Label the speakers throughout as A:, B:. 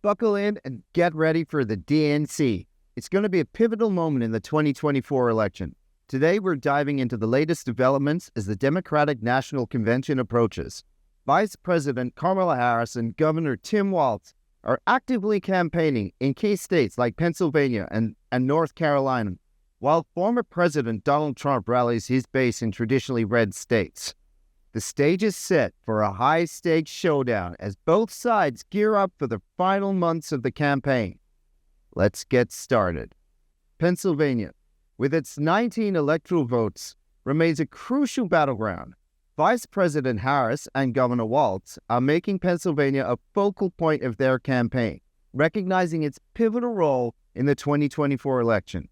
A: Buckle in and get ready for the DNC. It's going to be a pivotal moment in the 2024 election. Today, we're diving into the latest developments as the Democratic National Convention approaches. Vice President Kamala Harris and Governor Tim Walz are actively campaigning in key states like Pennsylvania and North Carolina, while former President Donald Trump rallies his base in traditionally red states. The stage is set for a high-stakes showdown as both sides gear up for the final months of the campaign. Let's get started. Pennsylvania, with its 19 electoral votes, remains a crucial battleground. Vice President Harris and Governor Walz are making Pennsylvania a focal point of their campaign, recognizing its pivotal role in the 2024 election.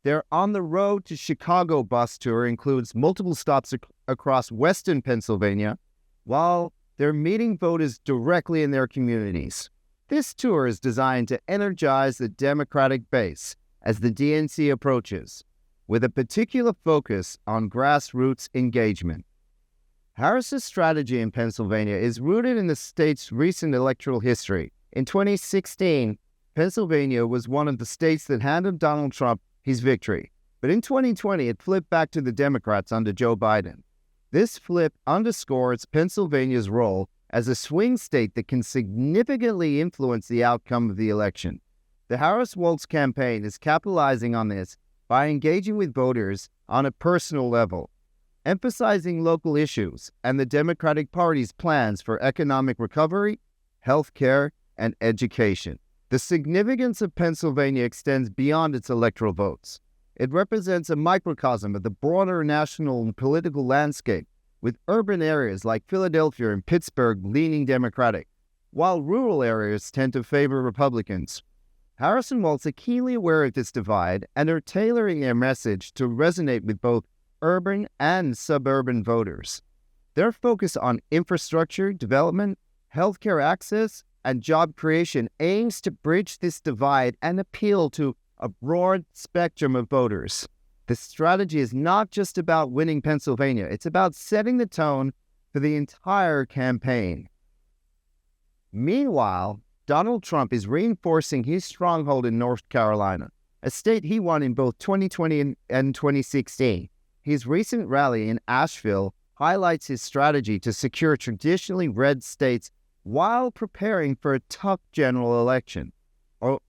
A: Their On the Road to Chicago bus tour includes multiple stops across western Pennsylvania, while they're meeting voters directly in their communities. This tour is designed to energize the Democratic base as the DNC approaches, with a particular focus on grassroots engagement. Harris's strategy in Pennsylvania is rooted in the state's recent electoral history. In 2016, Pennsylvania was one of the states that handed Donald Trump his victory. But in 2020, it flipped back to the Democrats under Joe Biden. This flip underscores Pennsylvania's role as a swing state that can significantly influence the outcome of the election. The Harris-Walz campaign is capitalizing on this by engaging with voters on a personal level, emphasizing local issues and the Democratic Party's plans for economic recovery, health care, and education. The significance of Pennsylvania extends beyond its electoral votes. It represents a microcosm of the broader national and political landscape, with urban areas like Philadelphia and Pittsburgh leaning Democratic, while rural areas tend to favor Republicans. Harris and Walz are keenly aware of this divide and are tailoring their message to resonate with both urban and suburban voters. Their focus on infrastructure development, healthcare access, and job creation aims to bridge this divide and appeal to a broad spectrum of voters. The strategy is not just about winning Pennsylvania, it's about setting the tone for the entire campaign. Meanwhile, Donald Trump is reinforcing his stronghold in North Carolina, a state he won in both 2020 and 2016. His recent rally in Asheville highlights his strategy to secure traditionally red states while preparing for a tough general election.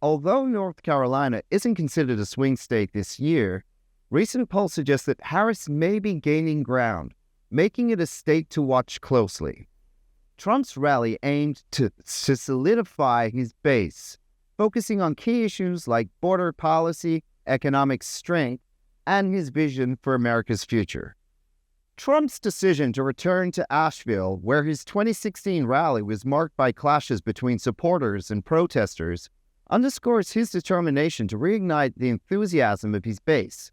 A: Although North Carolina isn't considered a swing state this year, recent polls suggest that Harris may be gaining ground, making it a state to watch closely. Trump's rally aimed to solidify his base, focusing on key issues like border policy, economic strength, and his vision for America's future. Trump's decision to return to Asheville, where his 2016 rally was marked by clashes between supporters and protesters, underscores his determination to reignite the enthusiasm of his base.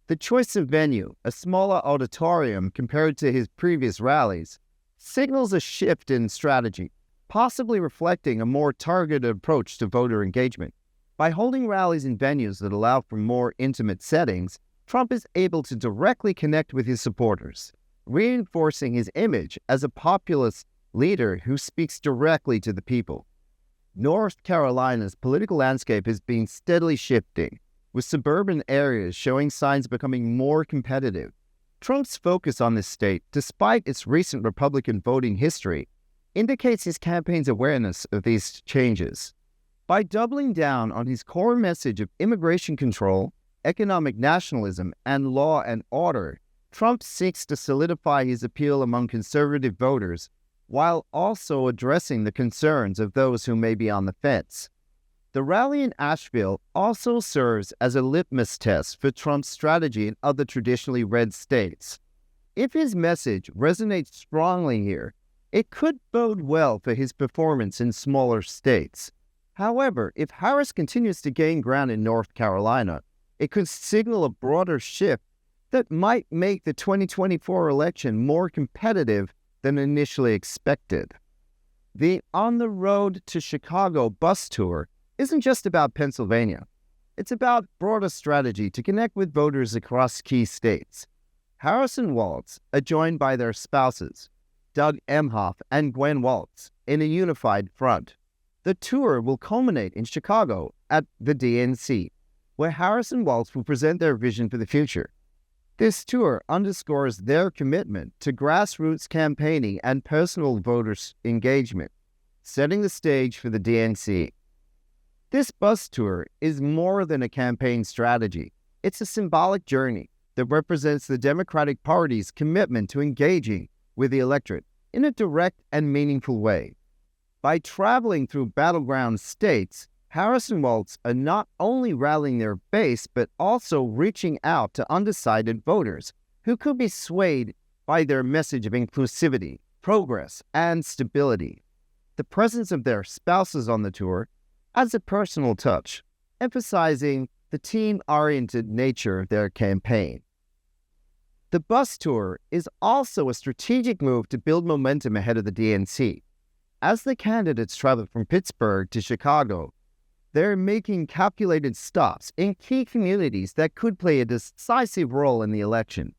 A: The choice of venue, a smaller auditorium compared to his previous rallies, signals a shift in strategy, possibly reflecting a more targeted approach to voter engagement. By holding rallies in venues that allow for more intimate settings, Trump is able to directly connect with his supporters, reinforcing his image as a populist leader who speaks directly to the people. North Carolina's political landscape has been steadily shifting, with suburban areas showing signs of becoming more competitive. Trump's focus on this state, despite its recent Republican voting history, indicates his campaign's awareness of these changes. By doubling down on his core message of immigration control, economic nationalism, and law and order, Trump seeks to solidify his appeal among conservative voters while also addressing the concerns of those who may be on the fence. The rally in Asheville also serves as a litmus test for Trump's strategy in other traditionally red states. If his message resonates strongly here, it could bode well for his performance in smaller states. However, if Harris continues to gain ground in North Carolina, it could signal a broader shift that might make the 2024 election more competitive than initially expected. The On the Road to Chicago bus tour isn't just about Pennsylvania. It's about broader strategy to connect with voters across key states. Harris and Walz are joined by their spouses, Doug Emhoff and Gwen Walz, in a unified front. The tour will culminate in Chicago at the DNC, where Harris and Walz will present their vision for the future. This tour underscores their commitment to grassroots campaigning and personal voters' engagement, setting the stage for the DNC. This bus tour is more than a campaign strategy. It's a symbolic journey that represents the Democratic Party's commitment to engaging with the electorate in a direct and meaningful way. By traveling through battleground states, Harris and Walz are not only rallying their base, but also reaching out to undecided voters who could be swayed by their message of inclusivity, progress, and stability. The presence of their spouses on the tour adds a personal touch, emphasizing the team-oriented nature of their campaign. The bus tour is also a strategic move to build momentum ahead of the DNC. As the candidates travel from Pittsburgh to Chicago, they're making calculated stops in key communities that could play a decisive role in the election.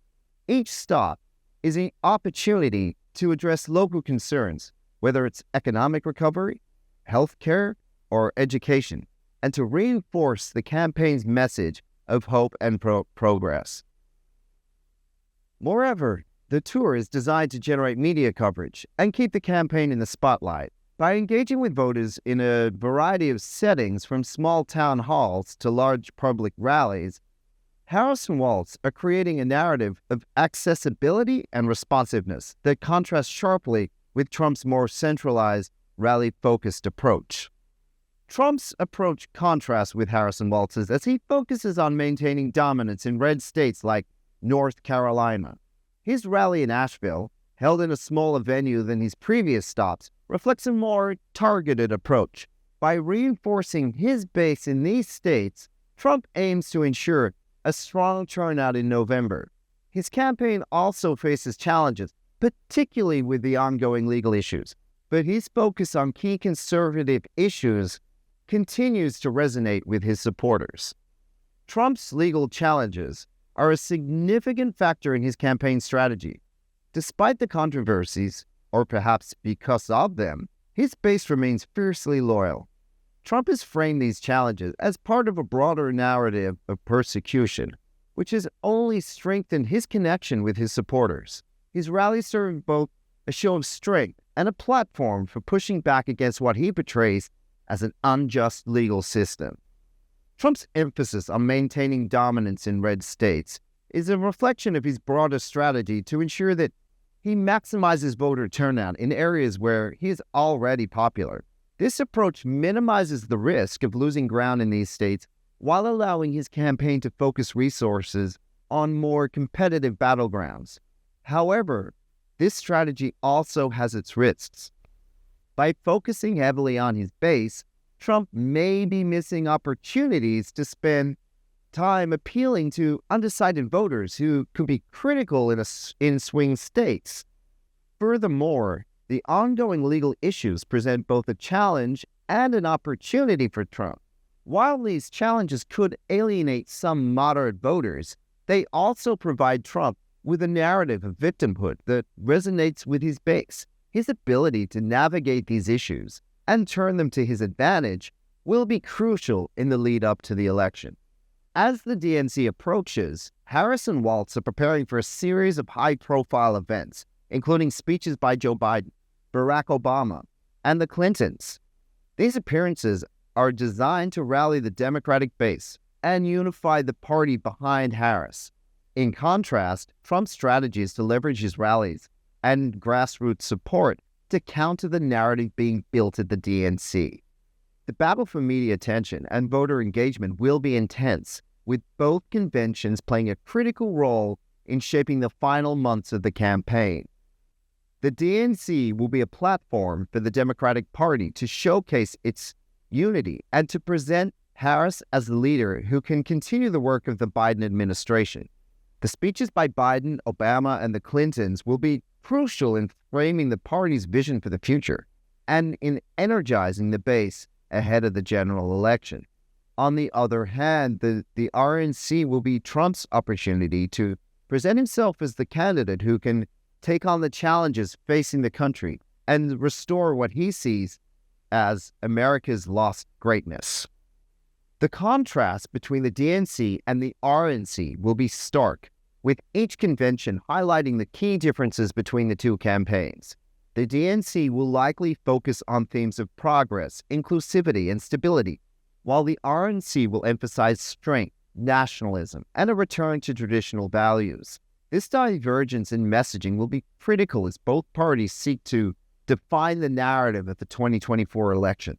A: Each stop is an opportunity to address local concerns, whether it's economic recovery, healthcare, or education, and to reinforce the campaign's message of hope and progress. Moreover, the tour is designed to generate media coverage and keep the campaign in the spotlight. By engaging with voters in a variety of settings, from small town halls to large public rallies, Harris and Walz are creating a narrative of accessibility and responsiveness that contrasts sharply with Trump's more centralized, rally-focused approach. Trump's approach contrasts with Harris and Walz's as he focuses on maintaining dominance in red states like North Carolina. His rally in Asheville, held in a smaller venue than his previous stops, reflects a more targeted approach. By reinforcing his base in these states, Trump aims to ensure a strong turnout in November. His campaign also faces challenges, particularly with the ongoing legal issues, but his focus on key conservative issues continues to resonate with his supporters. Trump's legal challenges are a significant factor in his campaign strategy. Despite the controversies, or perhaps because of them, his base remains fiercely loyal. Trump has framed these challenges as part of a broader narrative of persecution, which has only strengthened his connection with his supporters. His rallies serve both a show of strength and a platform for pushing back against what he portrays as an unjust legal system. Trump's emphasis on maintaining dominance in red states is a reflection of his broader strategy to ensure that he maximizes voter turnout in areas where he is already popular. This approach minimizes the risk of losing ground in these states while allowing his campaign to focus resources on more competitive battlegrounds. However, this strategy also has its risks. By focusing heavily on his base, Trump may be missing opportunities to spend time appealing to undecided voters who could be critical in swing states. Furthermore, the ongoing legal issues present both a challenge and an opportunity for Trump. While these challenges could alienate some moderate voters, they also provide Trump with a narrative of victimhood that resonates with his base. His ability to navigate these issues and turn them to his advantage will be crucial in the lead up to the election. As the DNC approaches, Harris and Walz are preparing for a series of high-profile events, including speeches by Joe Biden, Barack Obama, and the Clintons. These appearances are designed to rally the Democratic base and unify the party behind Harris. In contrast, Trump's strategy is to leverage his rallies and grassroots support to counter the narrative being built at the DNC. The battle for media attention and voter engagement will be intense, with both conventions playing a critical role in shaping the final months of the campaign. The DNC will be a platform for the Democratic Party to showcase its unity and to present Harris as the leader who can continue the work of the Biden administration. The speeches by Biden, Obama, and the Clintons will be crucial in framing the party's vision for the future and in energizing the base ahead of the general election. On the other hand, the RNC will be Trump's opportunity to present himself as the candidate who can take on the challenges facing the country and restore what he sees as America's Lost Greatness. The contrast between the DNC and the RNC will be stark, with each convention highlighting the key differences between the two campaigns. The DNC will likely focus on themes of progress, inclusivity, and stability, while the RNC will emphasize strength, nationalism, and a return to traditional values. This divergence in messaging will be critical as both parties seek to define the narrative of the 2024 election.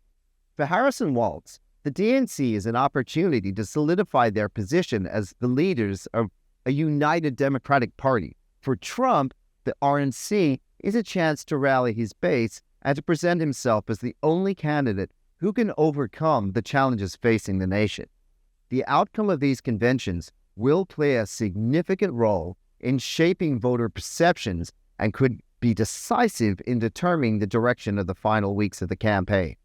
A: For Harris and Walz, the DNC is an opportunity to solidify their position as the leaders of a united Democratic Party. For Trump, the RNC is a chance to rally his base and to present himself as the only candidate who can overcome the challenges facing the nation. The outcome of these conventions will play a significant role in shaping voter perceptions and could be decisive in determining the direction of the final weeks of the campaign.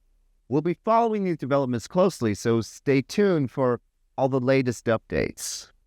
A: We'll be following these developments closely, so stay tuned for all the latest updates.